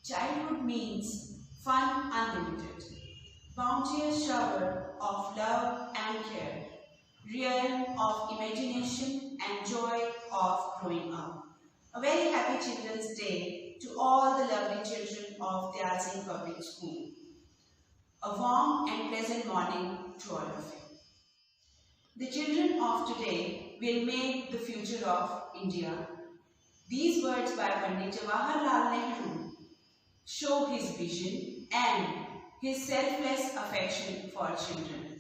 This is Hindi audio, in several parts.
Childhood means fun unlimited, bounteous shower of love and care, realm of imagination and joy of growing up. A very happy Children's Day to all the lovely children of the Tyazing Public School. A warm and pleasant morning to all of you. The children of today will make the future of India. These words by Pandit Jawaharlal Nehru show his vision and his selfless affection for children.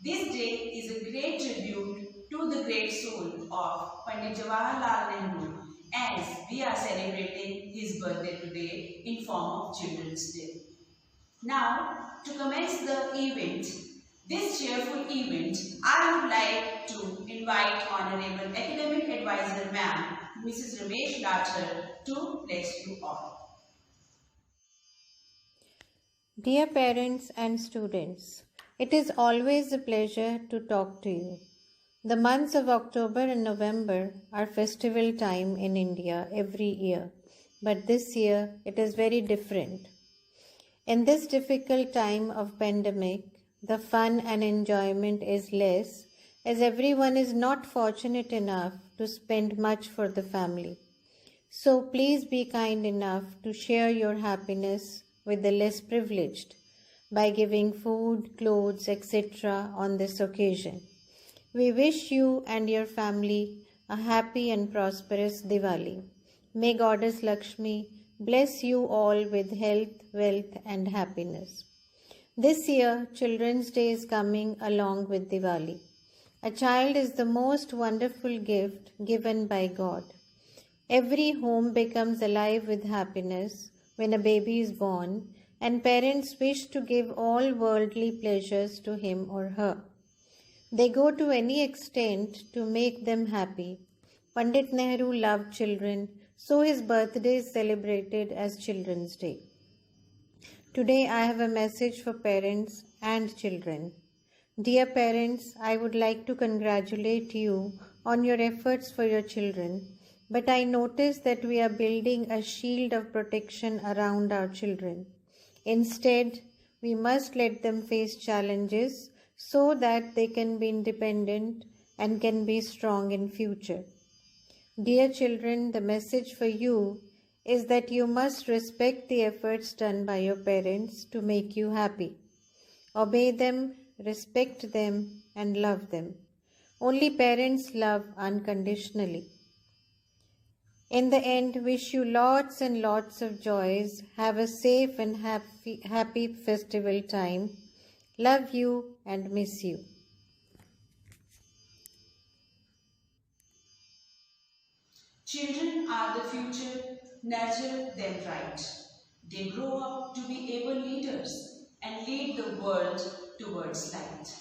This day is a great tribute to the great soul of Pandit Jawaharlal Nehru as we are celebrating his birthday today in form of Children's Day. Now, to commence the event, this cheerful event, I would like to invite Honorable Academic Advisor Ma'am, Mrs. Ramesh Lathar, to bless you all. Dear parents and students, it is always a pleasure to talk to you. The months of October and November are festival time in India every year, but this year it is very different. In this difficult time of pandemic, the fun and enjoyment is less as everyone is not fortunate enough to spend much for the family. So please be kind enough to share your happiness with the less privileged by giving food, clothes, etc. on this occasion. We wish you and your family a happy and prosperous Diwali. May Goddess Lakshmi bless you all with health, wealth and happiness. This year, Children's Day is coming along with Diwali. A child is the most wonderful gift given by God. Every home becomes alive with happiness when a baby is born, and parents wish to give all worldly pleasures to him or her. They go to any extent to make them happy. Pandit Nehru loved children, so his birthday is celebrated as Children's Day. Today I have a message for parents and children. Dear parents, I would like to congratulate you on your efforts for your children, but I notice that we are building a shield of protection around our children. Instead, we must let them face challenges so that they can be independent and can be strong in future. Dear children, the message for you is that you must respect the efforts done by your parents to make you happy. Obey them, respect them, and love them. Only parents love unconditionally. In the end, wish you lots and lots of joys. Have a safe and happy festival time. Love you and miss you. Children are the future, nurture them right. They grow up to be able leaders and lead the world towards light.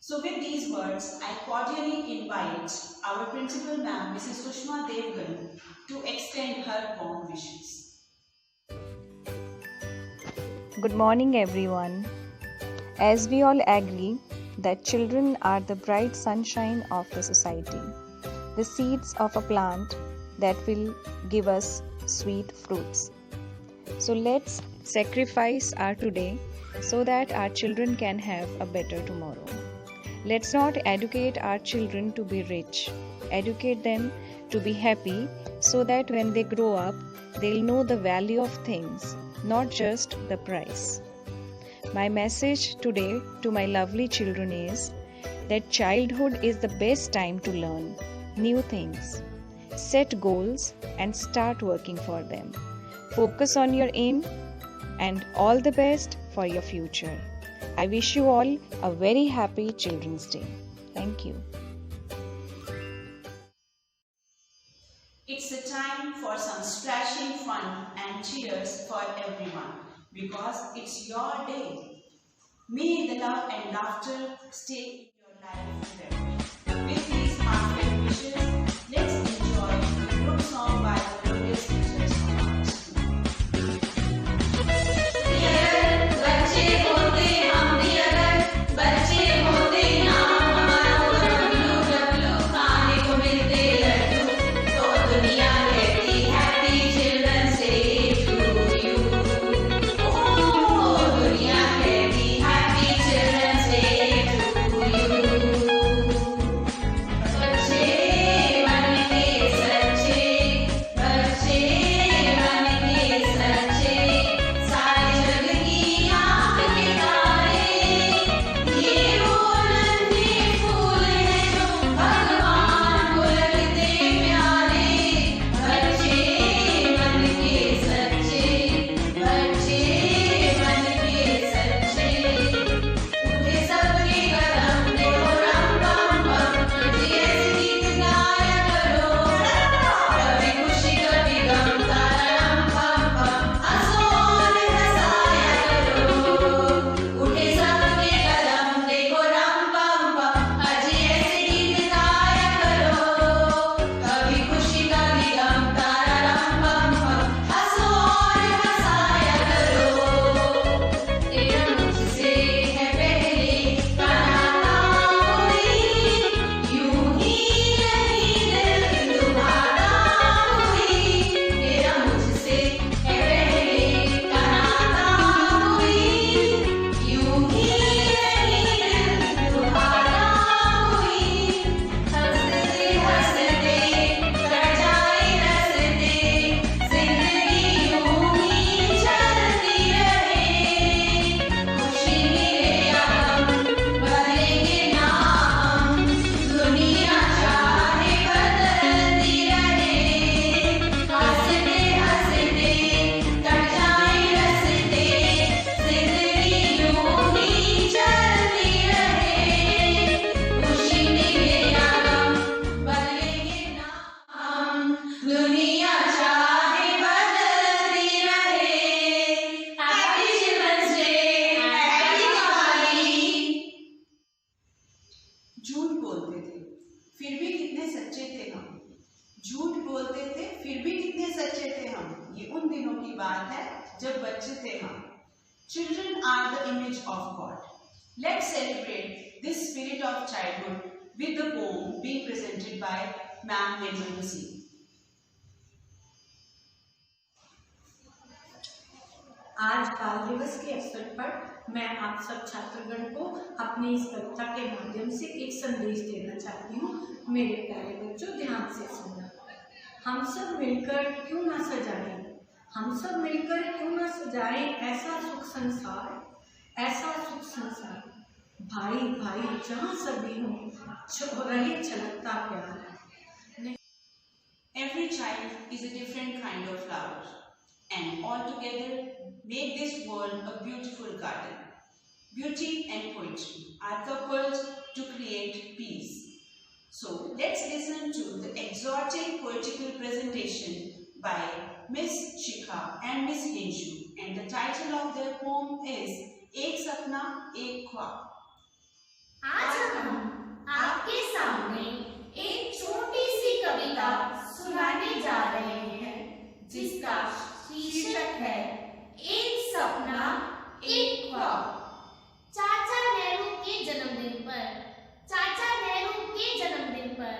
So with these words, I cordially invite our Principal Ma'am, Mrs. Sushma Devgan, to extend her warm wishes. Good morning, everyone. As we all agree that children are the bright sunshine of the society, the seeds of a plant that will give us sweet fruits. So let's sacrifice our today so that our children can have a better tomorrow. Let's not educate our children to be rich. Educate them to be happy so that when they grow up, they'll know the value of things, not just the price. My message today to my lovely children is that childhood is the best time to learn new things. Set goals and start working for them. Focus on your aim and all the best for your future. I wish you all a very happy Children's Day. Thank you. It's a time for some splashing fun and cheers for everyone because it's your day. May the love and laughter stay in your life forever. With these heartfelt wishes, let's enjoy the group song by the glorious teachers of our school. दुनिया कहती happy children's day to you. जब बच्चे थे हम। Children are the image of God. Let's celebrate this spirit of childhood with the poem being presented by Ma'am Nirmal Singh. आज बाल दिवस के अवसर पर मैं आप सब छात्रगण को अपनी इस कविता के माध्यम से एक संदेश देना चाहती हूँ। मेरे प्यारे बच्चों, ध्यान से सुनना। हम सब मिलकर क्यों ना सजाएं, हम सब मिलकर क्यों ना सजाएं ऐसा सुख संसार, ऐसा सुख संसार। भाई भाई जहाँ सभी हों, रहे छलकता प्यार। Every child is a different kind of flower, and all together make this world a beautiful garden. Beauty and poetry are coupled to create peace. So let's listen to the exhorting poetical presentation by Miss Shikha and Miss Henshu, and the title of their poem is Ek Sapna Ek Khwab. आज हम आपके सामने एक छोटी सी कविता सुनाने जा रहे हैं, जिसका शीर्षक है एक सपना एक ख्वाब। चाचा नेहरू के जन्मदिन पर, चाचा नेहरू के जन्मदिन पर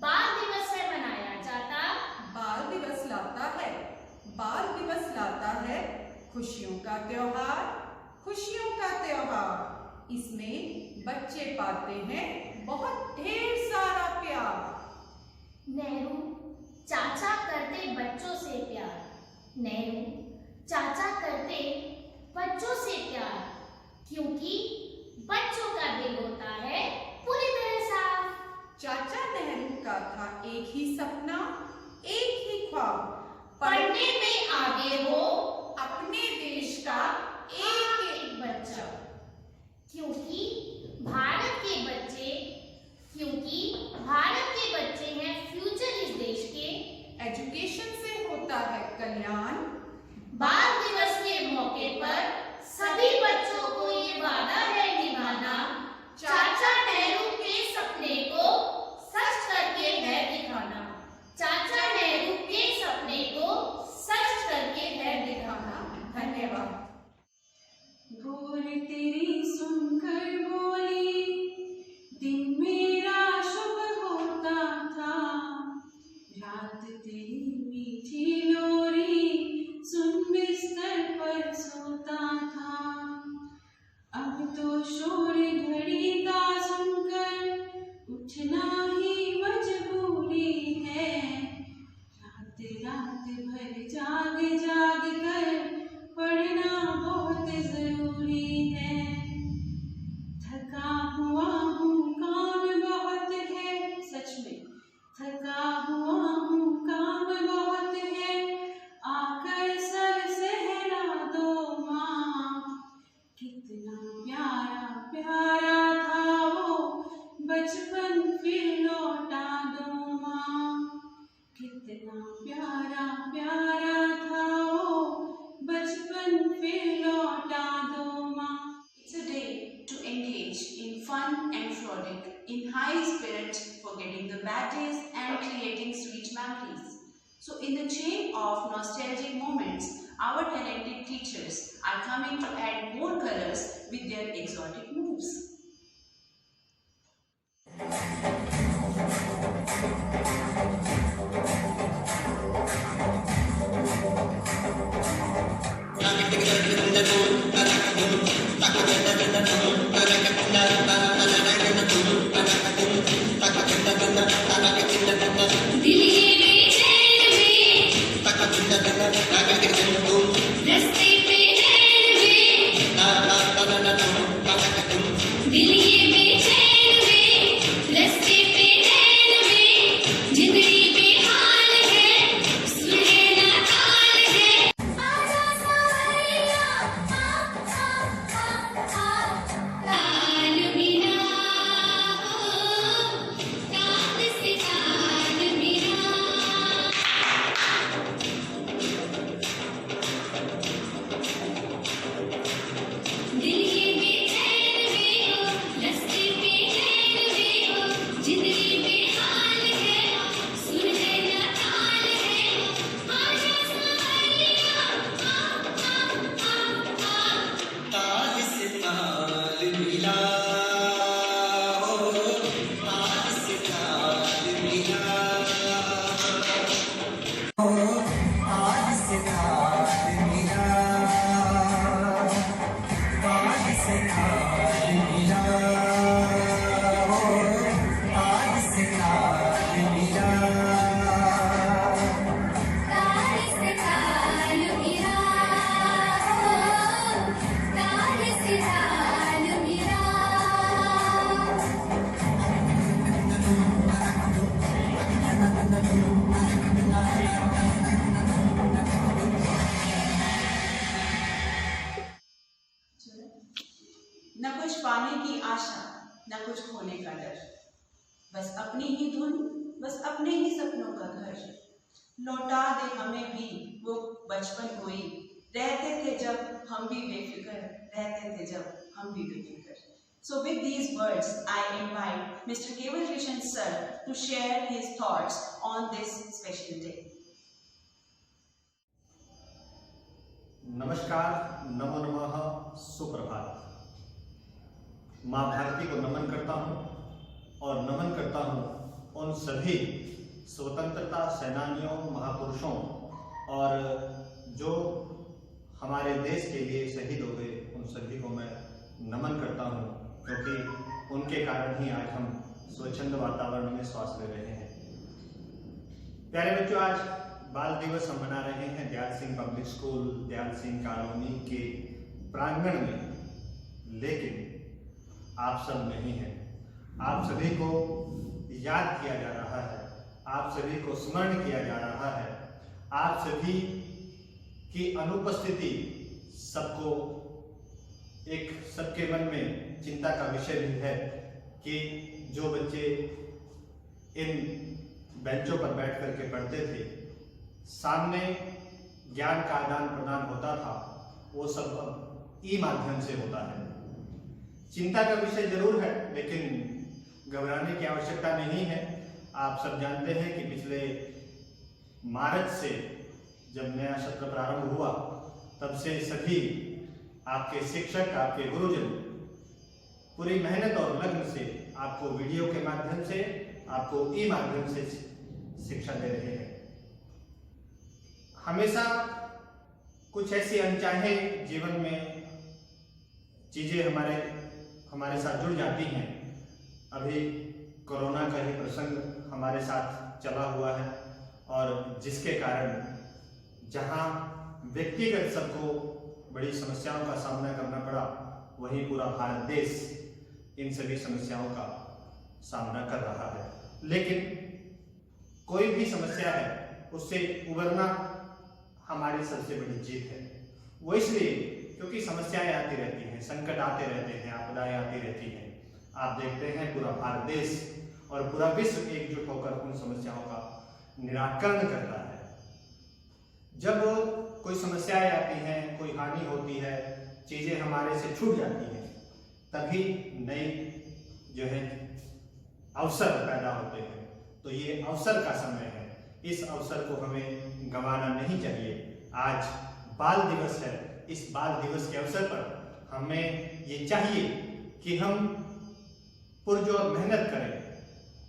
बाल दिवस है मनाया जाता। बाल दिवस लाता है, बाल दिवस लाता है खुशियों का त्योहार, खुशियों का त्योहार। इसमें बच्चे पाते हैं बहुत ढेर सारा प्यार। नेहरू चाचा करते बच्चों से प्यार, नेहरू चाचा करते बच्चों से प्यार, क्योंकि बच्चों का दिल होता है पूरी तरह साफ। चाचा नेहरू का था एक ही सपना, एक ही ख्वाब, पढ़ने में आगे हो अपने देश का एक एक बच्चा। क्योंकि भारत के बच्चे, क्योंकि भारत के बच्चे हैं फ्यूचर इस देश के। एजुकेशन से होता है कल्याण। बाल दिवस के मौके पर सभी बच्चों को ये वादा है निभाना, चाचा नेहरू के सपने को सच करके है दिखाना। चाचा नेहरू के सपने को सच करके है दिखाना। धन्यवाद। भोर तेरी सुनकर बोली, दिन मेरा शुभ होता था। रात तेरी मीठी लोरी सुन बिस्तर पर सोता था। अब तो शोर घड़ी का सुनकर उठना ही मजबूरी है। रात रात भर जाग जाग कर पढ़ना बहुत जरूरी है। थका हुआ हूँ काम बहुत है, सच में थका हुआ हूँ काम बहुत है। आकर सर सहरा दो माँ, कितना प्यारा प्यारा था वो बचपन फिर लौटा दो माँ। कितना प्यारा प्यारा था वो बचपन फिर लौटा दो माँ। It's a day to engage in fun and frolic, in high spirit, forgetting the bad days and creating sweet memories. So in the chain of nostalgic moments, our talented teachers are coming to add more colors with their exotic moves. आजा सावरिया न कुछ खोने का डर। बस अपनी ही धुन, बस अपने ही सपनों का घर। लौटा दे हमें भी वो बचपन कोई, रहते थे जब हम भी बेफिक्र, रहते थे जब हम भी बेफिक्र। So with these words, I invite Mr. Keval Krishan sir to share his thoughts on this special day. नमस्कार, नमो नमः, सुप्रभात। माँ भारती को नमन करता हूँ और नमन करता हूँ उन सभी स्वतंत्रता सेनानियों, महापुरुषों और जो हमारे देश के लिए शहीद हो गए, उन सभी को मैं नमन करता हूँ, क्योंकि उनके कारण ही आज हम स्वच्छंद वातावरण में श्वास ले रहे हैं। प्यारे बच्चों, आज बाल दिवस हम मना रहे हैं Dayal Singh public school, Dayal Singh colony के प्रांगण में, लेकिन आप सब नहीं हैं। आप सभी को याद किया जा रहा है, आप सभी को स्मरण किया जा रहा है। आप सभी की अनुपस्थिति सबको सबके मन में चिंता का विषय भी है कि जो बच्चे इन बेंचों पर बैठ करके पढ़ते थे, सामने ज्ञान का आदान प्रदान होता था, वो सब अब ई माध्यम से होता है। चिंता का विषय जरूर है, लेकिन घबराने की आवश्यकता नहीं है। आप सब जानते हैं कि पिछले मार्च से जब नया सत्र प्रारंभ हुआ, तब से सभी आपके शिक्षक, आपके गुरुजन पूरी मेहनत और लगन से आपको वीडियो के माध्यम से, आपको ई माध्यम से शिक्षा दे रहे हैं। हमेशा कुछ ऐसी अनचाहे जीवन में चीजें हमारे साथ जुड़ जाती हैं। अभी कोरोना का ही प्रसंग हमारे साथ चला हुआ है और जिसके कारण जहां व्यक्तिगत सबको बड़ी समस्याओं का सामना करना पड़ा, वहीं पूरा भारत देश इन सभी समस्याओं का सामना कर रहा है। लेकिन कोई भी समस्या है, उससे उबरना हमारी सबसे बड़ी जीत है। वो इसलिए क्योंकि समस्याएं आती रहती हैं, संकट आते रहते हैं, आपदाएं आती रहती हैं। आप देखते हैं पूरा भारत देश और पूरा विश्व एकजुट होकर उन समस्याओं का निराकरण करता है। जब कोई समस्याएं आती हैं, कोई हानि होती है, चीजें हमारे से छूट जाती हैं, तभी नई जो है अवसर पैदा होते हैं। तो ये अवसर का समय है, इस अवसर को हमें गंवाना नहीं चाहिए। आज बाल दिवस है, इस बाल दिवस के अवसर पर हमें ये चाहिए कि हम पुरजोर मेहनत करें,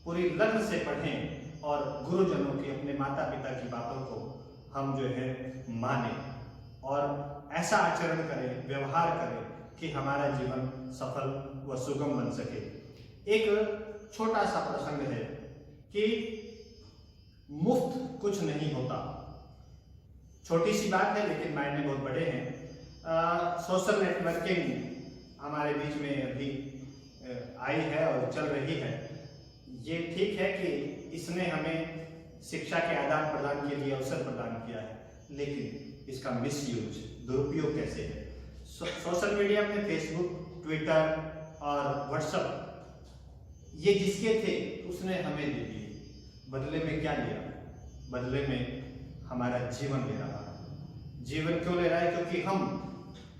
पूरी लगन से पढ़ें और गुरुजनों की, अपने माता पिता की बातों को हम जो है माने और ऐसा आचरण करें, व्यवहार करें कि हमारा जीवन सफल व सुगम बन सके। एक छोटा सा प्रसंग है कि मुफ्त कुछ नहीं होता। छोटी सी बात है, लेकिन मायने बहुत बड़े हैं। सोशल नेटवर्किंग हमारे बीच में अभी आई है और चल रही है। ये ठीक है कि इसने हमें शिक्षा के आदान प्रदान के लिए अवसर प्रदान किया है, लेकिन इसका मिसयूज, दुरुपयोग कैसे है? सोशल मीडिया में फेसबुक, ट्विटर और व्हाट्सएप ये जिसके थे उसने हमें दे दिए। बदले में क्या लिया? बदले में हमारा जीवन ले रहा है। जीवन क्यों ले रहा है? क्योंकि हम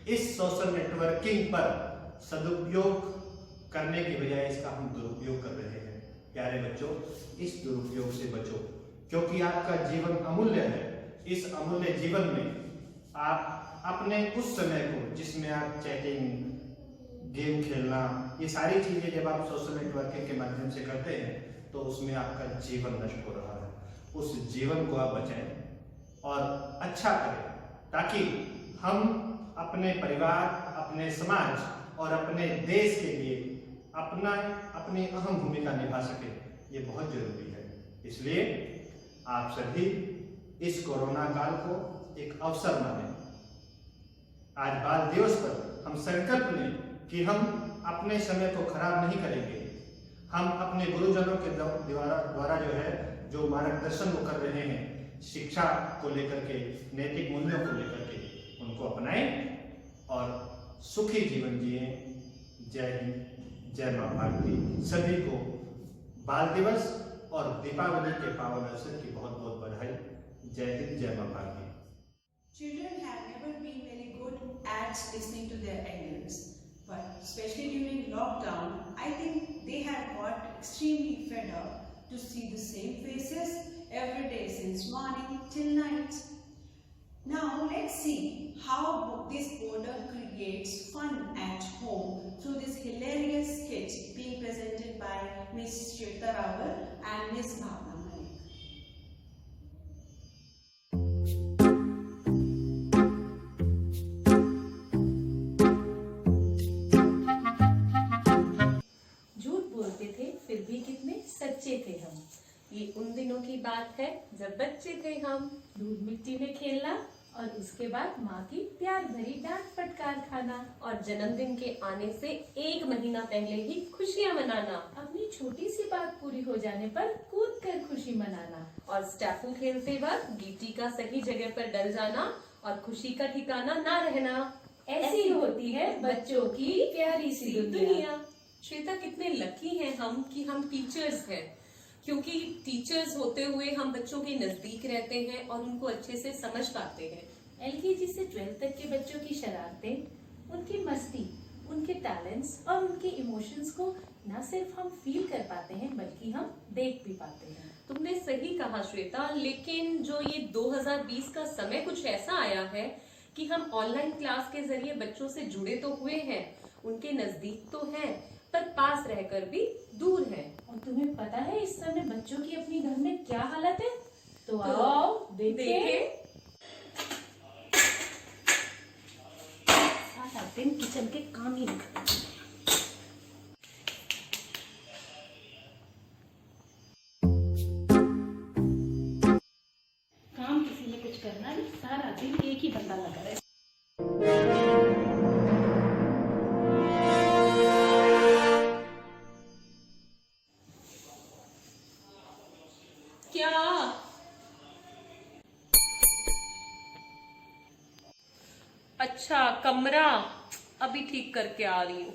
इस सोशल नेटवर्किंग पर सदुपयोग करने की बजाय इसका हम दुरुपयोग कर रहे हैं। प्यारे बच्चों, इस दुरुपयोग से बचो, क्योंकि आपका जीवन अमूल्य है। इस अमूल्य जीवन में आप अपने उस समय को जिसमें आप चैटिंग, गेम खेलना, ये सारी चीजें जब आप सोशल नेटवर्किंग के माध्यम से करते हैं तो उसमें आपका जीवन नष्ट हो रहा है। उस जीवन को आप बचाएं और अच्छा करें, ताकि हम अपने परिवार, अपने समाज और अपने देश के लिए अपनी अहम भूमिका निभा सके। ये बहुत जरूरी है। इसलिए आप सभी इस कोरोना काल को एक अवसर माने। आज बाल दिवस पर हम संकल्प लें कि हम अपने समय को खराब नहीं करेंगे। हम अपने गुरुजनों के द्वारा जो मार्गदर्शन वो कर रहे हैं, शिक्षा को लेकर के, नैतिक मूल्यों को लेकर के, उनको अपनाएं और सुखी जीवन जिए। जय हिंद, जय मां भारती। सभी को बाल दिवस और दीपावली के पावन अवसर की बहुत बहुत बधाई। जय हिंद, जय मां Bharti. Children have never been very good at listening to their elders, but especially during lockdown, I think they have got extremely fed up to see the same faces every day since morning till night. Now let's see how this boredom creates fun at home through this hilarious skit being presented by Ms. Shweta Rawal and Ms. Bhavna Malik. झूठ बोलते थे फिर भी कितने सच्चे थे हम। ये उन दिनों की बात है जब बच्चे थे हम। दूध मिट्टी में खेलना और उसके बाद माँ की प्यार भरी डांट फटकार खाना और जन्मदिन के आने से 1 महीना पहले ही खुशियाँ मनाना। अपनी छोटी सी बात पूरी हो जाने पर कूद कर खुशी मनाना और स्टेपू खेलते वक्त गीटी का सही जगह पर डल जाना और खुशी का ठिकाना ना रहना। ऐसी होती है बच्चों की प्यारी सी दुनिया। श्वेता, कितने लकी हैं हम कि हम टीचर्स हैं, क्योंकि टीचर्स होते हुए हम बच्चों के नजदीक रहते हैं और उनको अच्छे से समझ पाते हैं। LKG से 12th तक के बच्चों की शरारतें, उनकी मस्ती, उनके टैलेंट्स और उनके इमोशंस को न सिर्फ हम फील कर पाते हैं बल्कि हम देख भी पाते हैं। तुमने सही कहा श्वेता, लेकिन जो ये 2020 का समय कुछ ऐसा आया है कि हम ऑनलाइन क्लास के जरिए बच्चों से जुड़े तो हुए हैं, उनके नजदीक तो हैं, पर पास रहकर भी दूर है। और तुम्हें पता है इस समय बच्चों की अपनी घर में क्या हालत है? तो आओ देखें। सारा दिन किचन के काम ही नहीं। काम किसी ने कुछ करना नहीं, सारा दिन एक ही बंदा लगा रहे। क्या? अच्छा, कमरा अभी ठीक करके आ रही हूँ।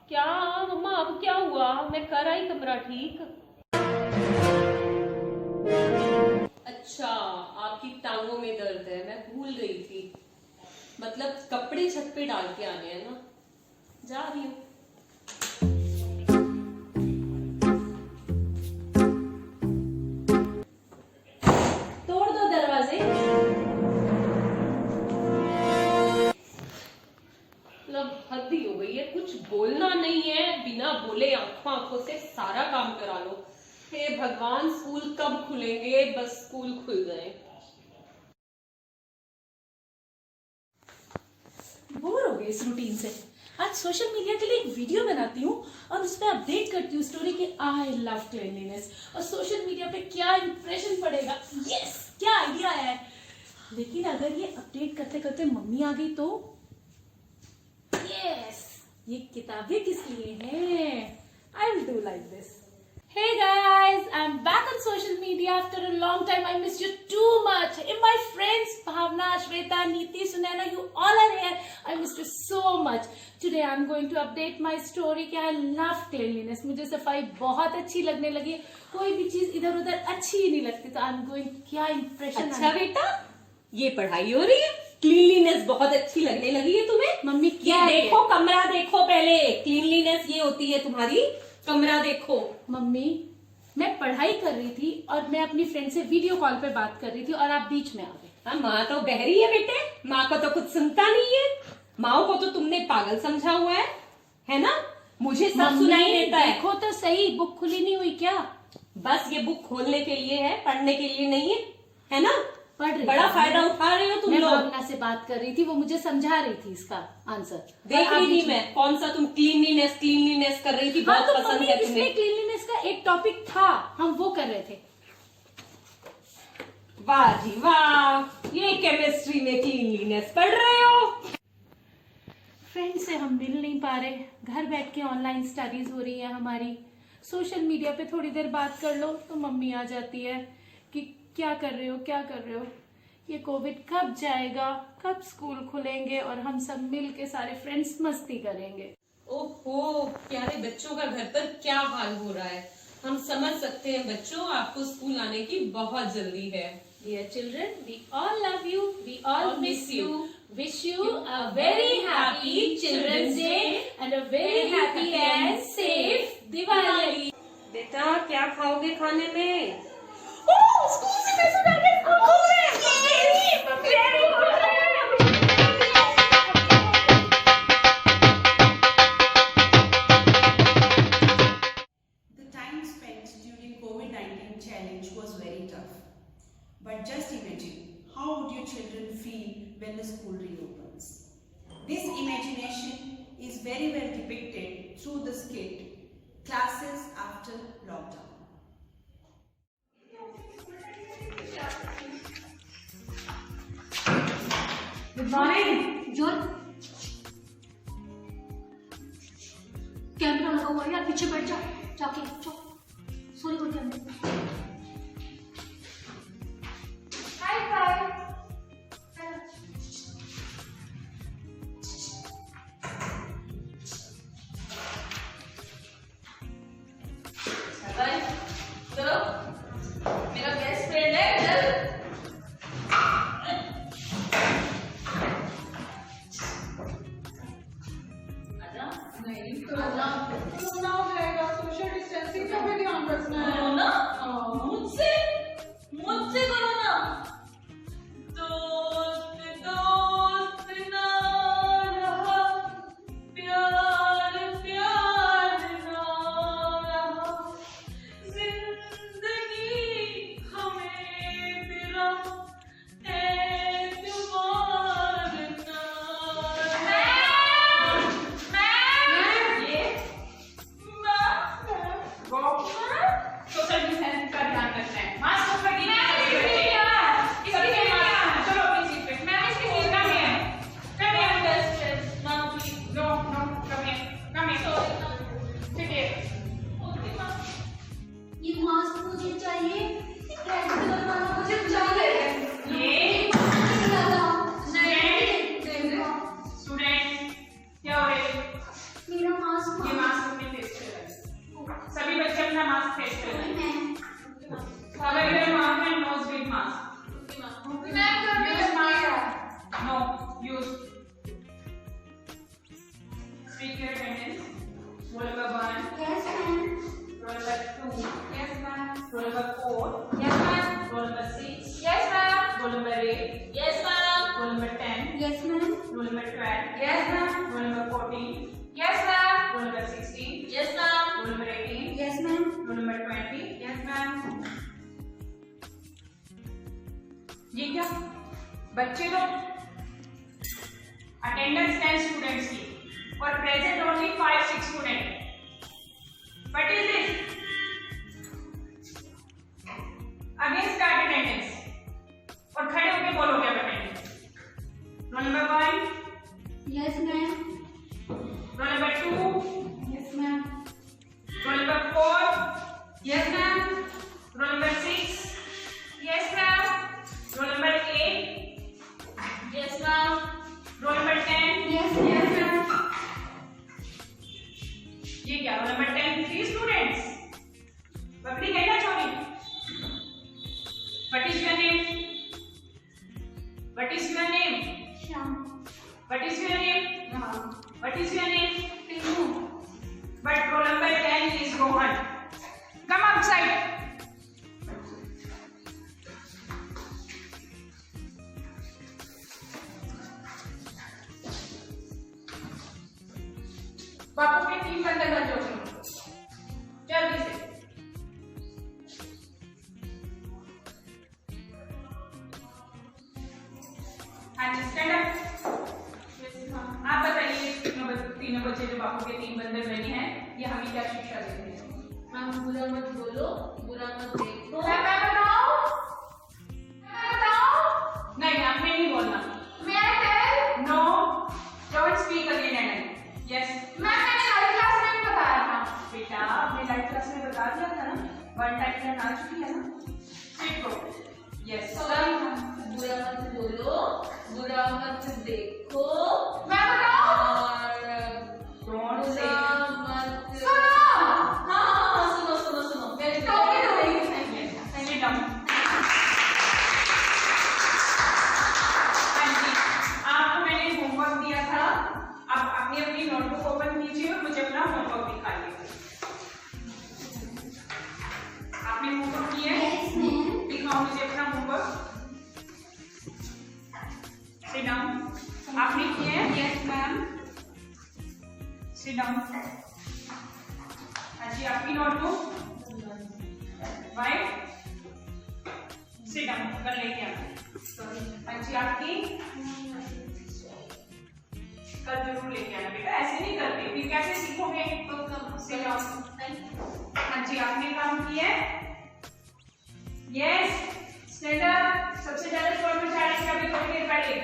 क्या मम्मा, अब क्या हुआ? मैं कर आई कमरा ठीक। अच्छा, आपकी टांगों में दर्द है, मैं भूल गई थी। मतलब कपड़े छत पे डाल के आने हैं ना। जा रही हूँ। तोड़ दो दरवाजे। मतलब हद ही हो गई है, कुछ बोलना नहीं है, बिना बोले आंखों आंखों से सारा काम करा लो। हे भगवान, स्कूल कब खुलेंगे? बस स्कूल खुल गए। बोर हो गए इस रूटीन से। आज सोशल मीडिया के लिए एक वीडियो बनाती हूँ और उस पर अपडेट करती हूँ स्टोरी के आई लव क्लीनलीनेस, और सोशल मीडिया पे क्या इंप्रेशन पड़ेगा। यस, क्या आइडिया है। लेकिन अगर ये अपडेट करते करते मम्मी आ गई तो यस, ये किताबें किस लिए हैं? I will do like this. Hey guys, I'm back on social media after a long time. I missed you too much. And my friends Bhavna, Shweta, Neeti, Sunaina, you all are here. I missed you so much. Today I'm going to update my story कि I love cleanliness. मुझे सफाई बहुत अच्छी लगने लगी। कोई भी चीज इधर उधर अच्छी ही नहीं लगती, तो I'm going, क्या impression। अच्छा बेटा, ये पढ़ाई हो रही है? क्लीनलीनेस बहुत अच्छी लगने लगी है तुम्हें? मम्मी क्या देखो, कमरा देखो पहले। क्लीनलीनेस ये होती है तुम्हारी, कमरा देखो। मम्मी, मैं पढ़ाई कर रही थी और मैं अपनी फ्रेंड से वीडियो कॉल पे बात कर रही थी और आप बीच में आ गए। माँ तो बहरी है बेटे, माँ को तो कुछ सुनता नहीं है। माँ को तो तुमने पागल समझा हुआ है ना? मुझे सब सुनाई देता है। देखो तो सही, बुक खुली नहीं हुई क्या? बस ये बुक खोलने के लिए है, पढ़ने के लिए नहीं है ना? पढ़ रही बड़ा फायदा उठा रहे हो तुम लोग। भावना से बात कर रही थी, वो मुझे समझा रही थी इसका आंसर। देख रही थी मैं, कौन सा तुम क्लीनलीनेस कर रही थी। बहुत तो पसंद है तुम्हें। क्लीनलीनेस का एक टॉपिक था, हम वो कर रहे थे। वाह जी वाह, ये केमिस्ट्री में क्लीनलीनेस पढ़ रहे हो। फ्रेंड से हम मिल नहीं पा रहे, घर बैठ के ऑनलाइन स्टडीज हो रही है हमारी। सोशल मीडिया पे थोड़ी देर बात कर लो तो मम्मी आ जाती है कि क्या कर रहे हो, क्या कर रहे हो। ये कोविड कब जाएगा, कब स्कूल खुलेंगे और हम सब मिल के सारे फ्रेंड्स मस्ती करेंगे। ओहो, प्यारे बच्चों का घर पर क्या हाल हो रहा है। हम समझ सकते हैं बच्चों, आपको स्कूल आने की बहुत जल्दी है। Dear children, we all love you, we all miss you. Wish you a very happy Children's Day and a very happy and safe Diwali. बेटा क्या खाओगे खाने में? स्कूल से कैसे बैठे The time spent during COVID-19 challenge was very tough. But just imagine, how would your children feel when the school reopens? This imagination is very well depicted through the skit, Classes After Lockdown. Good morning. John. Camera लगा हुआ है यार, पीछे बैठ जा, जाके सॉरी बोल कैमरा। मेरा बेस्ट फ्रेंड है इधर। कोरोना हो जाएगा, सोशल डिस्टेंसिंग का भी ध्यान रखना है। मुझसे करो ना। दोस्त दोस्त ना रहा, प्यार प्यार ना रहा, जिंदगी हमें तेरा एतबार ना सोशल डिस्टेंसिंग का ध्यान रखना है। मास्क पकड़िए। ये मास्क मुझे चाहिए, रेड कलर वाला मुझे चाहिए। स्टूडेंट क्या हो रहे हैं? मेरा मास्क ये मास्क अपने फेस पे लगाएं। सभी बच्चे अपना मास्क फेस पे लगाएं। Cover your mouth and nose with mask. Use mask. No, use. Speak your attendance. Roll number 1. Yes, ma'am. Roll number 2. Yes, ma'am. Roll number 4. Yes, ma'am. Roll number 6. Yes, ma'am. Roll number 8. Yes, ma'am. Roll number 10. Yes, ma'am. Roll number 12. Yes, ma'am. Roll number 14. Yes, ma'am. Roll number 16. Yes, ma'am. Roll number 18. Yes, ma'am. Roll number 20. Yes, ma'am. ये क्या बच्चे लोग अटेंडेंस 10 स्टूडेंट्स की और present only 5-6 student. What is this? Against that attendance और खड़े होकर बोलोगे अब attendance. Roll number 1। Yes, ma'am. Roll number 2। Yes, ma'am. Roll number 4। Yes, ma'am. Roll number 6। Yes, ma'am. Roll number 8। Yes, ma'am. Roll number 10। Yes, yes, ma'am. ये क्या रोल नंबर 10 3 स्टूडेंट्स। बकरी गई ना छोटी। What is your name? What is your name? Shyam. What is your name? Ram. What is your name? Pinu. But roll number 10 is Rohan. Come outside. बापू के 3 बंदे बन जाओगे जल्दी से। हाँ जी, स्टैंड अप। आप बताइए तीनों बच्चे जो बापू के 3 बंदे बने हैं, ये हमें क्या शिक्षा देते हैं? मैम बुरा मत बोलो, बुरा मत देखो। मैं बताओ। आ चुकी है ना? ठीक हो? यस। बुरा मत बोलो, बुरा मत देखो, मैं बताऊं? और Don't say बुरा मत हाँ सुनो Sit down. हाँ जी, आपको मैंने होमवर्क दिया था। आप अपनी नोटबुक ओपन कीजिए और मुझे अपना होमवर्क दिखाइए। आपने होमवर्क किया है? दिखाओ मुझे अपना होमवर्क। Sit down. आपने किया है? Yes ma'am. Sit down. हाँ जी, आपकी नोटबुक वाइट। Sit down. कर लेके आना। हाँ जी, आपकी कल जरूर लेके आना बेटा, ऐसे नहीं करते फिर कैसे सीखोगे? Sit down. हाँ जी, आपने काम किया है? यस। Stand up. सबसे ज्यादा शोर मचा रहे थे अभी थोड़ी देर पहले।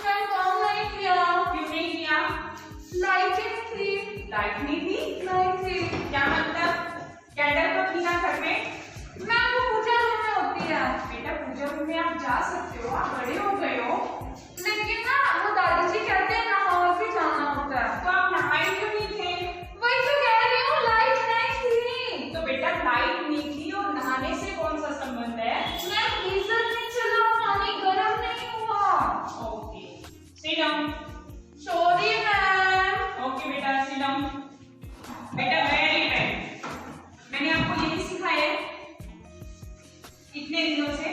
मैं काम नहीं किया। क्यों नहीं किया? लाइट थी। लाइट नहीं थी? नहीं थी। क्या मतलब? कैंडल तो थी ना घर में? मैं वो पूजा रूम में होती है। बेटा पूजा रूम में आप जा सकते हो, आप बड़े हो गए हो। लेकिन ना वो दादाजी कहते हैं नहाने भी जाना होता है। तो आप नहाए क्यों नहीं थे? वही तो कह रही हूँ, लाइट नहीं थी। तो बेटा लाइट नहीं थी और नहाने से कौन सा संबंध है? मैं गीजर नहीं चला, पानी गर्म नहीं हुआ। Okay. Sit down. Sorry ma'am. Okay बेटा, sit down. बेटा वेरी वेल। मैंने आपको यही सिखाया है इतने दिनों से।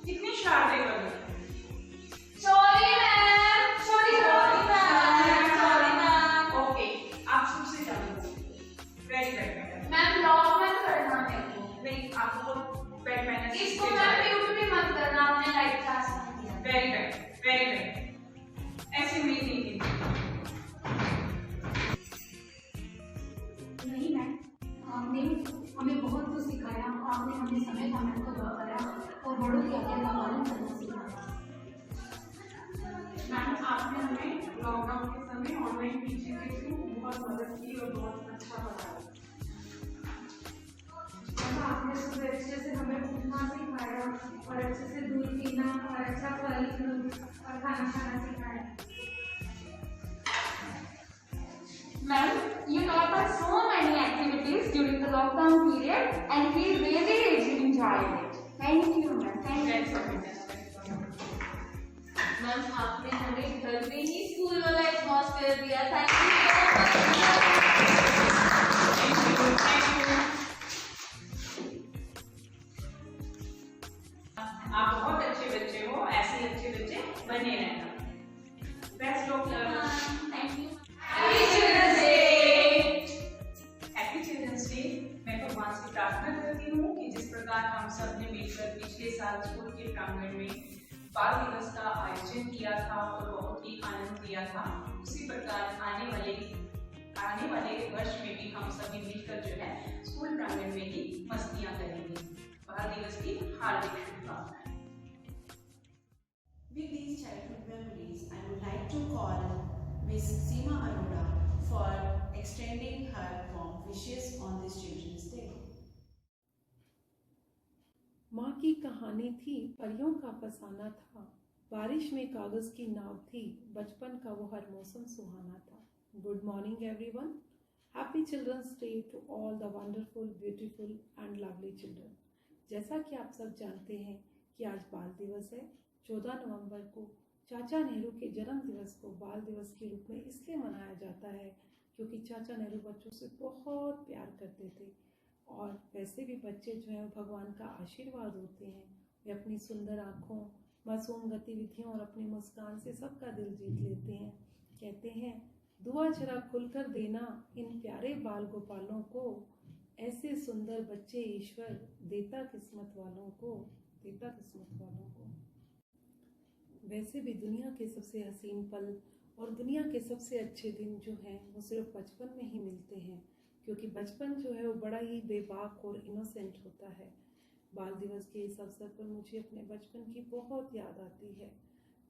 कितनी शरारतें कर रहे हो? Sorry ma'am. Sorry ma'am. Okay, आप शुरू से चालू। वेरी वेल बेटा। मैम लॉक मत करना मेरे को। नहीं, आपको बेड मैनर्स इसको मैम म्यूट भी मत करना, आपने लाइट का आसान दिया। Very well, very well. ऐसे उम्मीद नहीं थी। नहीं मैम, आपने हमें बहुत कुछ सिखाया। आपने हमें समय का महत्व बताया और बड़ों की आज्ञा का पालन करना सिखाया। मैम, आपने हमें लॉकडाउन के समय ऑनलाइन टीचिंग के थ्रू बहुत मदद की और बहुत अच्छा बताया। आपने सुबह अच्छे से हमें उठना सिखाया और अच्छे से दूध पीना और अच्छा फल और खाना खाना सिखाया। Ma'am, you taught us so many activities during the lockdown period and we really enjoyed it. Thank you, ma'am. Thank you. Ma'am, आपने हमें घर में ही स्कूल वाला एटमॉस्फेयर दिया। Thank you so आप बहुत अच्छे बच्चे हो, ऐसे अच्छे बच्चे बने रहना। Best of luck. Thank you. Happy children's day. Happy children's day. मैं भगवान से प्रार्थना करती हूँ कि जिस प्रकार हम सब ने मिलकर पिछले साल स्कूल के प्रांगण में बाल दिवस का आयोजन किया था और बहुत ही आनंद लिया था, उसी प्रकार आने वाले वर्ष में भी हम सभी मिलकर जो है स्कूल प्रांगण में ही मस्तियां करेंगे। बाल दिवस की हार्दिक शुभकामनाएं। With these childhood memories, I would like to call Miss Seema Arora for extending her warm wishes on this Children's Day. माँ की कहानी थी, परियों का फसाना था, बारिश में कागज की नाव थी, बचपन का वो हर मौसम सुहाना था। Good morning everyone. Happy children's day to all the wonderful, beautiful and lovely children. जैसा कि आप सब जानते हैं कि आज बाल दिवस है। 14 नवंबर को चाचा नेहरू के जन्म दिवस को बाल दिवस के रूप में इसलिए मनाया जाता है क्योंकि चाचा नेहरू बच्चों से बहुत प्यार करते थे और वैसे भी बच्चे जो हैं भगवान का आशीर्वाद होते हैं। वे अपनी सुंदर आँखों, मासूम गतिविधियों और अपनी मुस्कान से सबका दिल जीत लेते हैं। कहते हैं, दुआ जरा खुलकर देना इन प्यारे बाल गोपालों को, ऐसे सुंदर बच्चे ईश्वर देता किस्मत वालों को, देता किस्मत वालों को। वैसे भी दुनिया के सबसे हसीन पल और दुनिया के सबसे अच्छे दिन जो हैं वो सिर्फ बचपन में ही मिलते हैं, क्योंकि बचपन जो है वो बड़ा ही बेबाक और इनोसेंट होता है। बाल दिवस के इस अवसर पर मुझे अपने बचपन की बहुत याद आती है।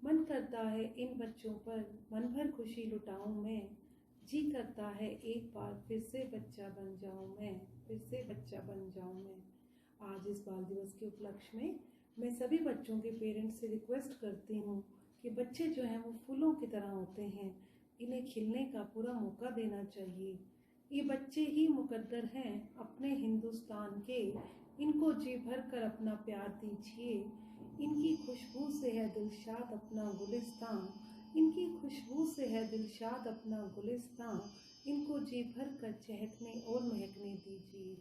मन करता है इन बच्चों पर मन भर खुशी लुटाऊं मैं, जी करता है एक बार फिर से बच्चा बन जाऊं मैं, फिर से बच्चा बन जाऊं मैं। आज इस बाल दिवस के उपलक्ष्य में मैं सभी बच्चों के पेरेंट्स से रिक्वेस्ट करती हूँ कि बच्चे जो हैं वो फूलों की तरह होते हैं, इन्हें खिलने का पूरा मौका देना चाहिए। ये बच्चे ही मुकद्दर हैं अपने हिंदुस्तान के, इनको जी भर कर अपना प्यार दीजिए। इनकी खुशबू से है दिलशाद अपना गुलिस्तान, इनकी खुशबू से है दिलशाद अपना गुलिस्तान, इनको जी भर कर चहकने और महकने दीजिए।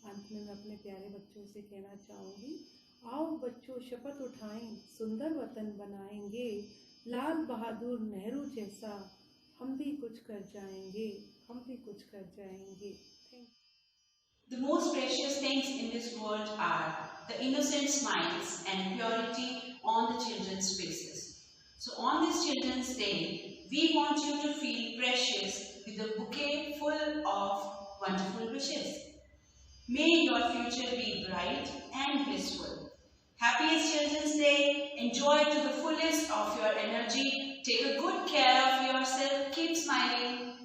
अंत में मैं अपने प्यारे बच्चों से कहना चाहूँगी, आओ बच्चों शपथ उठाएं, सुंदर वतन बनाएंगे, लाल बहादुर नेहरू जैसा हम भी कुछ कर जाएंगे, हम भी कुछ कर जाएंगे। The most precious things in this world are the innocent smiles and purity on the children's faces. So on this Children's Day, we want you to feel precious with a bouquet full of wonderful wishes. May your future be bright and blissful. Happiest Children's Day. Enjoy to the fullest of your energy. Take a good care of yourself. Keep smiling.